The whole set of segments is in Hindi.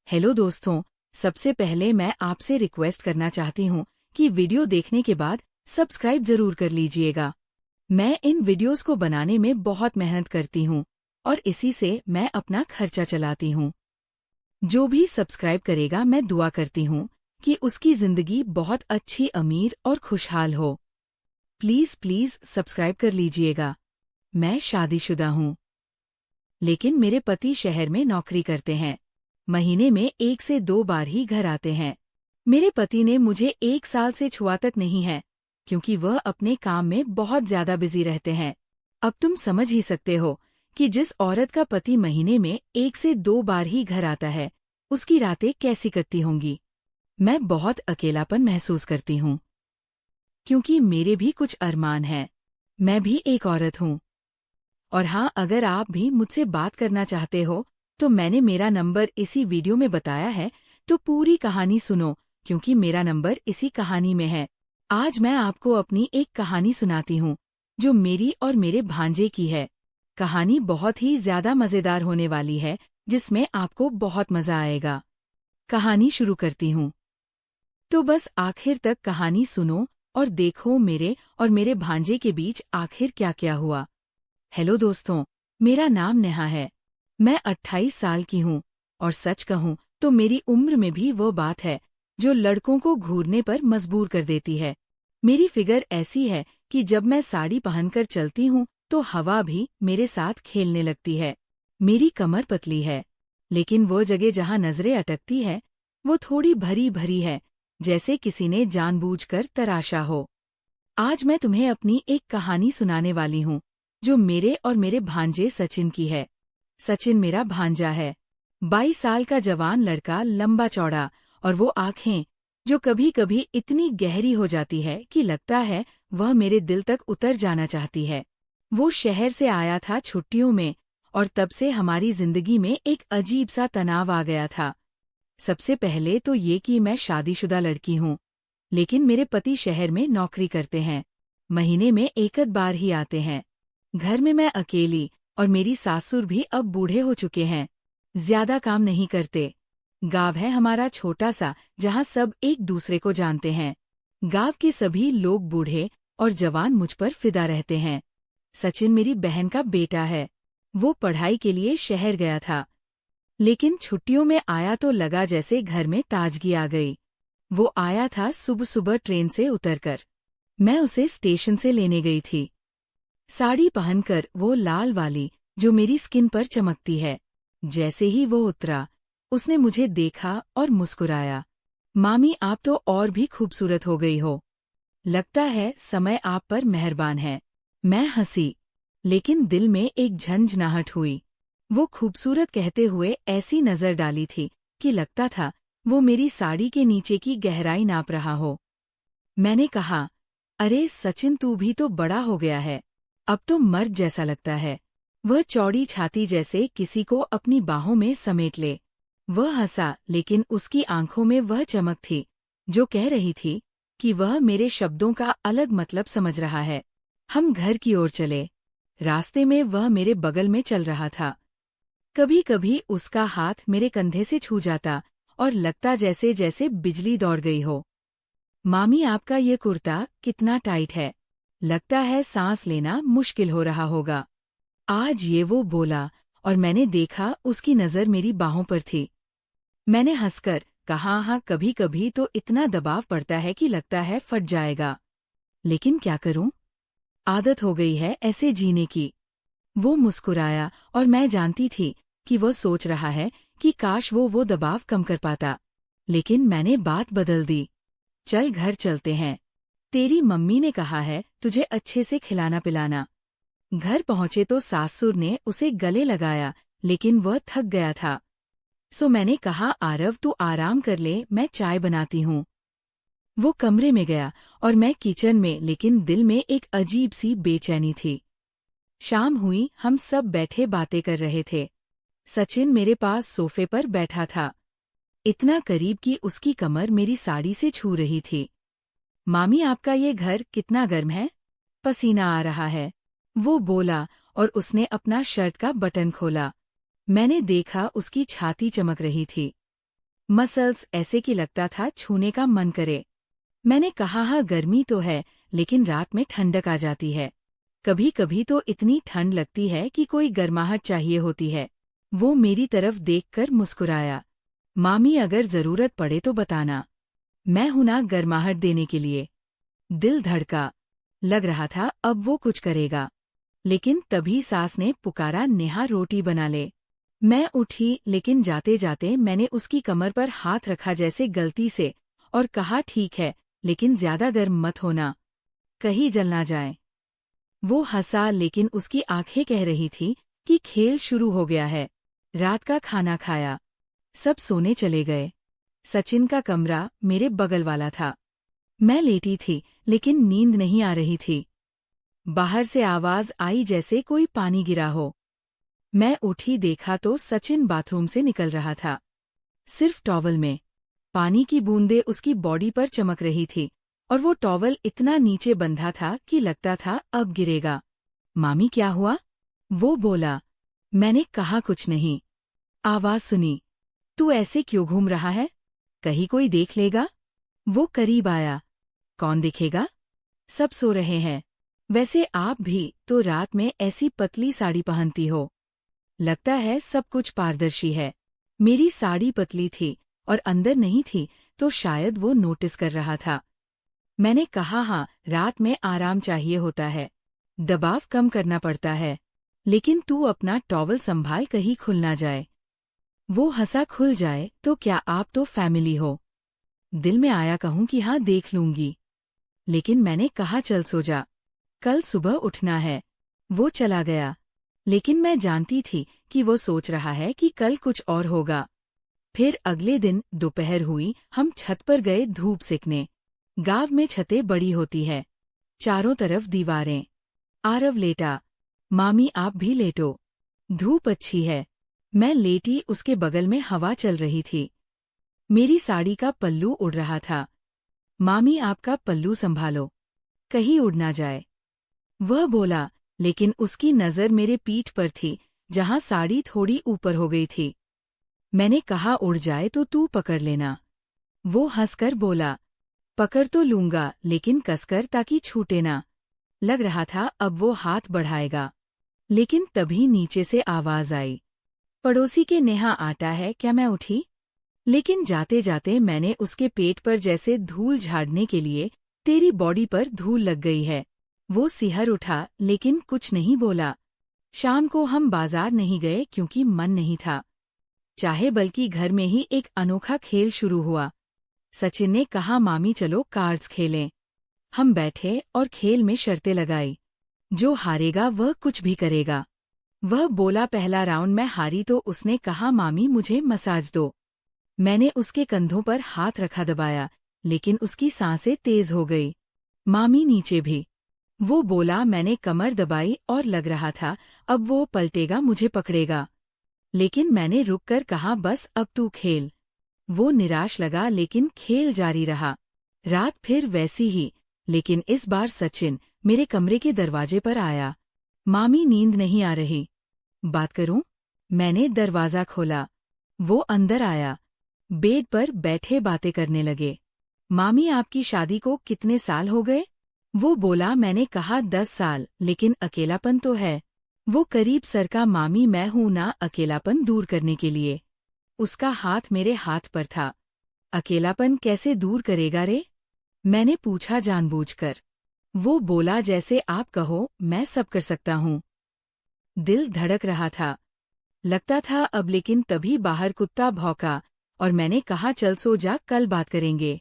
हेलो दोस्तों, सबसे पहले मैं आपसे रिक्वेस्ट करना चाहती हूँ कि वीडियो देखने के बाद सब्सक्राइब जरूर कर लीजिएगा। मैं इन वीडियोस को बनाने में बहुत मेहनत करती हूँ और इसी से मैं अपना खर्चा चलाती हूँ। जो भी सब्सक्राइब करेगा मैं दुआ करती हूँ कि उसकी जिंदगी बहुत अच्छी, अमीर और खुशहाल हो। प्लीज प्लीज सब्सक्राइब कर लीजिएगा। मैं शादीशुदा हूँ, लेकिन मेरे पति शहर में नौकरी करते हैं। महीने में 1 से 2 बार ही घर आते हैं। मेरे पति ने मुझे 1 साल से छुआ तक नहीं है, क्योंकि वह अपने काम में बहुत ज्यादा बिजी रहते हैं। अब तुम समझ ही सकते हो कि जिस औरत का पति महीने में 1 से 2 बार ही घर आता है, उसकी रातें कैसी कटती होंगी। मैं बहुत अकेलापन महसूस करती हूँ, क्योंकि मेरे भी कुछ अरमान हैं। मैं भी एक औरत हूँ। और हाँ, अगर आप भी मुझसे बात करना चाहते हो तो मैंने मेरा नंबर इसी वीडियो में बताया है, तो पूरी कहानी सुनो, क्योंकि मेरा नंबर इसी कहानी में है। आज मैं आपको अपनी एक कहानी सुनाती हूँ जो मेरी और मेरे भांजे की है। कहानी बहुत ही ज्यादा मजेदार होने वाली है, जिसमें आपको बहुत मजा आएगा। कहानी शुरू करती हूँ, तो बस आखिर तक कहानी सुनो और देखो मेरे और मेरे भांजे के बीच आखिर क्या क्या हुआ। हेलो दोस्तों, मेरा नाम नेहा है। मैं 28 साल की हूँ और सच कहूँ तो मेरी उम्र में भी वो बात है जो लड़कों को घूरने पर मजबूर कर देती है। मेरी फिगर ऐसी है कि जब मैं साड़ी पहनकर चलती हूँ तो हवा भी मेरे साथ खेलने लगती है। मेरी कमर पतली है, लेकिन वो जगह जहाँ नजरें अटकती है वो थोड़ी भरी भरी है, जैसे किसी ने जानबूझकर तराशा हो। आज मैं तुम्हें अपनी एक कहानी सुनाने वाली हूँ जो मेरे और मेरे भांजे सचिन की है। सचिन मेरा भांजा है, 22 साल का जवान लड़का, लंबा चौड़ा, और वो आंखें जो कभी कभी इतनी गहरी हो जाती है कि लगता है वह मेरे दिल तक उतर जाना चाहती है। वो शहर से आया था छुट्टियों में और तब से हमारी जिंदगी में एक अजीब सा तनाव आ गया था। सबसे पहले तो ये कि मैं शादीशुदा लड़की हूँ, लेकिन मेरे पति शहर में नौकरी करते हैं। महीने में एक आध बार ही आते हैं। घर में मैं अकेली और मेरी सासुर भी अब बूढ़े हो चुके हैं, ज्यादा काम नहीं करते। गांव है हमारा छोटा सा, जहां सब एक दूसरे को जानते हैं। गांव के सभी लोग बूढ़े और जवान मुझ पर फिदा रहते हैं। सचिन मेरी बहन का बेटा है। वो पढ़ाई के लिए शहर गया था, लेकिन छुट्टियों में आया तो लगा जैसे घर में ताजगी आ गई। वो आया था सुबह सुबह ट्रेन से उतरकर। मैं उसे स्टेशन से लेने गई थी। साड़ी पहनकर, वो लाल वाली जो मेरी स्किन पर चमकती है। जैसे ही वो उतरा, उसने मुझे देखा और मुस्कुराया। मामी, आप तो और भी खूबसूरत हो गई हो। लगता है समय आप पर मेहरबान है। मैं हंसी, लेकिन दिल में एक झंझनाहट हुई। वो खूबसूरत कहते हुए ऐसी नजर डाली थी कि लगता था वो मेरी साड़ी के नीचे की गहराई नाप रहा हो। मैंने कहा, अरे सचिन, तू भी तो बड़ा हो गया है, अब तो मर्द जैसा लगता है। वह चौड़ी छाती जैसे किसी को अपनी बाहों में समेट ले। वह हंसा, लेकिन उसकी आंखों में वह चमक थी जो कह रही थी कि वह मेरे शब्दों का अलग मतलब समझ रहा है। हम घर की ओर चले। रास्ते में वह मेरे बगल में चल रहा था। कभी कभी उसका हाथ मेरे कंधे से छू जाता और लगता जैसे जैसे बिजली दौड़ गई हो। मामी, आपका ये कुर्ता कितना टाइट है, लगता है सांस लेना मुश्किल हो रहा होगा। आज ये वो बोला और मैंने देखा उसकी नजर मेरी बाहों पर थी। मैंने हंसकर कहा, हाँ, कभी कभी तो इतना दबाव पड़ता है कि लगता है फट जाएगा, लेकिन क्या करूं, आदत हो गई है ऐसे जीने की। वो मुस्कुराया और मैं जानती थी कि वो सोच रहा है कि काश वो दबाव कम कर पाता, लेकिन मैंने बात बदल दी। चल घर चलते हैं, तेरी मम्मी ने कहा है तुझे अच्छे से खिलाना पिलाना। घर पहुंचे तो सासुर ने उसे गले लगाया, लेकिन वह थक गया था। सो मैंने कहा, आरव तू आराम कर ले, मैं चाय बनाती हूँ। वो कमरे में गया और मैं किचन में, लेकिन दिल में एक अजीब सी बेचैनी थी। शाम हुई, हम सब बैठे बातें कर रहे थे। सचिन मेरे पास सोफे पर बैठा था, इतना करीब कि उसकी कमर मेरी साड़ी से छू रही थी। मामी, आपका ये घर कितना गर्म है, पसीना आ रहा है, वो बोला और उसने अपना शर्ट का बटन खोला। मैंने देखा उसकी छाती चमक रही थी। मसल्स ऐसे कि लगता था छूने का मन करे। मैंने कहा हाँ गर्मी तो है, लेकिन रात में ठंडक आ जाती है। कभी कभी तो इतनी ठंड लगती है कि कोई गर्माहट चाहिए होती है। वो मेरी तरफ देखकर मुस्कुराया। मामी अगर जरूरत पड़े तो बताना, मैं हूं ना गर्माहट देने के लिए। दिल धड़का। लग रहा था अब वो कुछ करेगा। लेकिन तभी सास ने पुकारा, नेहा रोटी बना ले। मैं उठी, लेकिन जाते जाते मैंने उसकी कमर पर हाथ रखा जैसे गलती से, और कहा ठीक है, लेकिन ज्यादा गर्म मत होना, कहीं जल ना जाए। वो हंसा, लेकिन उसकी आंखें कह रही थी कि खेल शुरू हो गया है। रात का खाना खाया, सब सोने चले गए। सचिन का कमरा मेरे बगल वाला था। मैं लेटी थी, लेकिन नींद नहीं आ रही थी। बाहर से आवाज आई जैसे कोई पानी गिरा हो। मैं उठी, देखा तो सचिन बाथरूम से निकल रहा था, सिर्फ टॉवल में। पानी की बूंदें उसकी बॉडी पर चमक रही थी, और वो टॉवल इतना नीचे बंधा था कि लगता था अब गिरेगा। मामी क्या हुआ? वो बोला। मैंने कहा कुछ नहीं। आवाज सुनी, तू ऐसे क्यों घूम रहा है? कहीं कोई देख लेगा? वो करीब आया। कौन देखेगा? सब सो रहे हैं। वैसे आप भी तो रात में ऐसी पतली साड़ी पहनती हो। लगता है सब कुछ पारदर्शी है। मेरी साड़ी पतली थी और अंदर नहीं थी, तो शायद वो नोटिस कर रहा था। मैंने कहा हाँ, रात में आराम चाहिए होता है, दबाव कम करना पड़ता है। लेकिन तू अपना टॉवल संभाल, कहीं खुल ना जाए। वो हंसा, खुल जाए तो क्या, आप तो फैमिली हो। दिल में आया कहूं कि हाँ देख लूंगी, लेकिन मैंने कहा चल सो जा, कल सुबह उठना है। वो चला गया, लेकिन मैं जानती थी कि वो सोच रहा है कि कल कुछ और होगा। फिर अगले दिन दोपहर हुई, हम छत पर गए धूप सेकने। गांव में छतें बड़ी होती है, चारों तरफ दीवारें। आरव लेटा, मामी आप भी लेटो, धूप अच्छी है। मैं लेटी, उसके बगल में हवा चल रही थी। मेरी साड़ी का पल्लू उड़ रहा था। मामी आपका पल्लू संभालो, कहीं उड़ ना जाए, वह बोला, लेकिन उसकी नजर मेरे पीठ पर थी, जहां साड़ी थोड़ी ऊपर हो गई थी। मैंने कहा उड़ जाए तो तू पकड़ लेना। वो हंसकर बोला, पकड़ तो लूंगा, लेकिन कसकर, ताकि छूटे ना। लग रहा था अब वो हाथ बढ़ाएगा, लेकिन तभी नीचे से आवाज आई, पड़ोसी के नेहा आता है क्या? मैं उठी, लेकिन जाते जाते मैंने उसके पेट पर जैसे धूल झाड़ने के लिए, तेरी बॉडी पर धूल लग गई है। वो सिहर उठा, लेकिन कुछ नहीं बोला। शाम को हम बाजार नहीं गए क्योंकि मन नहीं था चाहे, बल्कि घर में ही एक अनोखा खेल शुरू हुआ। सचिन ने कहा, मामी चलो कार्ड्स खेलें। हम बैठे और खेल में शर्तें लगाई, जो हारेगा वह कुछ भी करेगा। वह बोला, पहला राउंड मैं हारी तो उसने कहा, मामी मुझे मसाज दो। मैंने उसके कंधों पर हाथ रखा, दबाया, लेकिन उसकी सांसें तेज हो गई। मामी नीचे भी। वो बोला, मैंने कमर दबाई और लग रहा था अब वो पलटेगा, मुझे पकड़ेगा। लेकिन मैंने रुककर कहा, बस अब तू खेल। वो निराश लगा, लेकिन खेल जारी रहा। रात फिर वैसी ही, लेकिन इस बार सचिन मेरे कमरे के दरवाजे पर आया। मामी नींद नहीं आ रही, बात करूं? मैंने दरवाजा खोला। वो अंदर आया, बेड पर बैठे बातें करने लगे। मामी आपकी शादी को कितने साल हो गए? वो बोला। मैंने कहा 10 साल, लेकिन अकेलापन तो है। वो करीब सरका, मामी मैं हूं ना अकेलापन दूर करने के लिए। उसका हाथ मेरे हाथ पर था। अकेलापन कैसे दूर करेगा रे? मैंने पूछा जानबूझकर। वो बोला, जैसे आप कहो, मैं सब कर सकता हूँ। दिल धड़क रहा था, लगता था अब, लेकिन तभी बाहर कुत्ता भौंका और मैंने कहा, चल सो जा, कल बात करेंगे।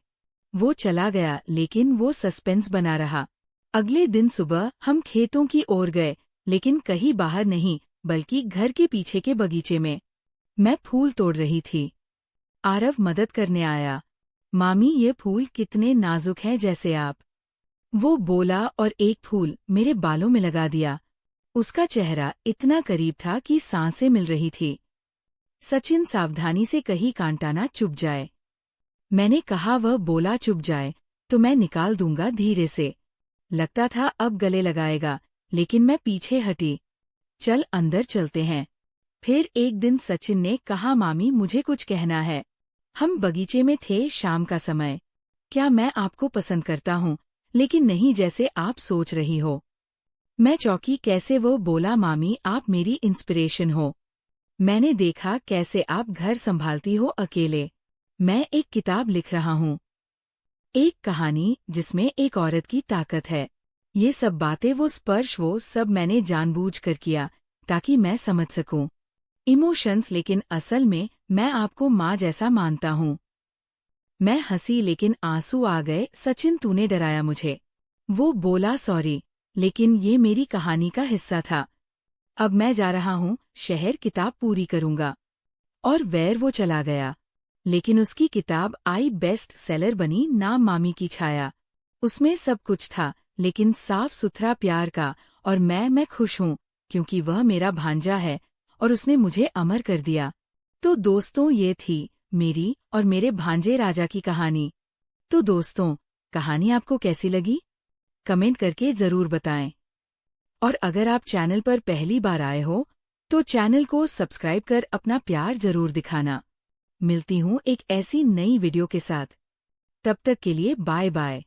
वो चला गया, लेकिन वो सस्पेंस बना रहा। अगले दिन सुबह हम खेतों की ओर गए, लेकिन कहीं बाहर नहीं, बल्कि घर के पीछे के बगीचे में। मैं फूल तोड़ रही थी। आरव मदद करने आया। मामी ये फूल कितने नाजुक हैं, जैसे आप। वो बोला और एक फूल मेरे बालों में लगा दिया। उसका चेहरा इतना करीब था कि सांसें मिल रही थी। सचिन सावधानी से कहीं कांटा ना चुभ जाए। मैंने कहा, वह बोला, चुभ जाए तो मैं निकाल दूंगा धीरे से। लगता था अब गले लगाएगा, लेकिन मैं पीछे हटी। चल अंदर चलते हैं। फिर एक दिन सचिन ने कहा, मामी मुझे कुछ कहना है। हम बगीचे में थे, शाम का समय। क्या मैं आपको पसंद करता हूँ, लेकिन नहीं जैसे आप सोच रही हो। मैं चौंकी, कैसे? वो बोला, मामी आप मेरी इंस्पिरेशन हो। मैंने देखा कैसे आप घर संभालती हो अकेले। मैं एक किताब लिख रहा हूँ, एक कहानी जिसमें एक औरत की ताकत है। ये सब बातें, वो स्पर्श, वो सब मैंने जानबूझकर किया ताकि मैं समझ सकूं इमोशंस, लेकिन असल में मैं आपको माँ जैसा मानता हूँ। मैं हंसी लेकिन आंसू आ गए। सचिन, तूने डराया मुझे। वो बोला, सॉरी, लेकिन ये मेरी कहानी का हिस्सा था। अब मैं जा रहा हूँ शहर, किताब पूरी करूंगा। और वैर वो चला गया। लेकिन उसकी किताब आई बेस्ट सेलर बनी, नाम मामी की छाया। उसमें सब कुछ था, लेकिन साफ सुथरा प्यार का। और मैं खुश हूँ, क्योंकि वह मेरा भांजा है और उसने मुझे अमर कर दिया। तो दोस्तों, ये थी मेरी और मेरे भांजे राजा की कहानी। तो दोस्तों, कहानी आपको कैसी लगी? कमेंट करके जरूर बताएं। और अगर आप चैनल पर पहली बार आए हो, तो चैनल को सब्सक्राइब कर अपना प्यार जरूर दिखाना। मिलती हूँ एक ऐसी नई वीडियो के साथ। तब तक के लिए बाय बाय।